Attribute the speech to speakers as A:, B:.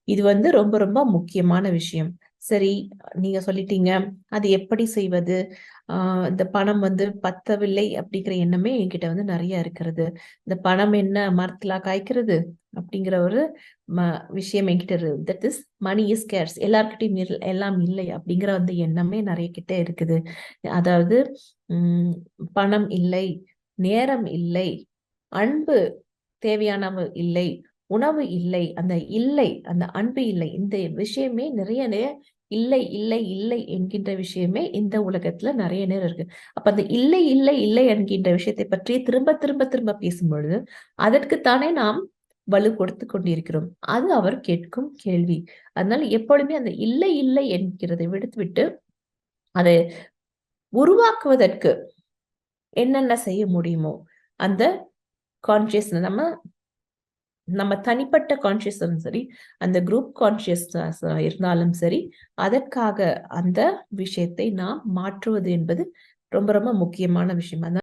A: இது ரொம்ப ரொம்ப முக்கியமான விஷயம். சரி, நீங்க சொல்லிட்டீங்க. அது எப்படி செய்வது? இந்த பணம் பத்தவில்லை அப்படிங்கிற எண்ணமே என்கிட்ட நெறைய இருக்கிறது. இந்த பணம் என்ன மரத்துல காய்க்கிறது? அப்படிங்கிற ஒரு ம விஷயம் என்கிட்ட that is money is scares. எல்லார்கிட்டயும் எல்லாம் இல்லை அப்படிங்கிற எண்ணமே நெறைய கிட்ட இருக்குது. அதாவது ம் பணம் இல்லை, நேரம் இல்லை, அன்பு தேவையானவ இல்லை, உணவு இல்லை, அந்த அன்பு இல்லை. இந்த விஷயமே நிறைய இல்லை, இல்லை, இல்லை என்கின்ற விஷயமே இந்த உலகத்துல நிறைய நேரம் இருக்கு. அப்ப அந்த இல்லை, இல்லை, இல்லை என்கின்ற விஷயத்தை பற்றி திரும்ப, திரும்ப, திரும்ப பேசும்பொழுது, அதற்குத்தானே நாம் வலு கொடுத்து கொண்டிருக்கிறோம். அது அவர் கேட்கும் கேள்வி. அதனால எப்பொழுதுமே அந்த இல்லை, இல்லை என்கிறதை விடுத்துவிட்டு, அதை உருவாக்குவதற்கு என்னென்ன செய்ய முடியுமோ, அந்த கான்சியஸ் நம்ம நம்ம தனிப்பட்ட கான்சியஸும் சரி, அந்த குரூப் கான்சியஸ்னஸ் இருந்தாலும் சரி, அதற்காக அந்த விஷயத்தை நாம் மாற்றுவது என்பது ரொம்ப ரொம்ப முக்கியமான விஷயம்.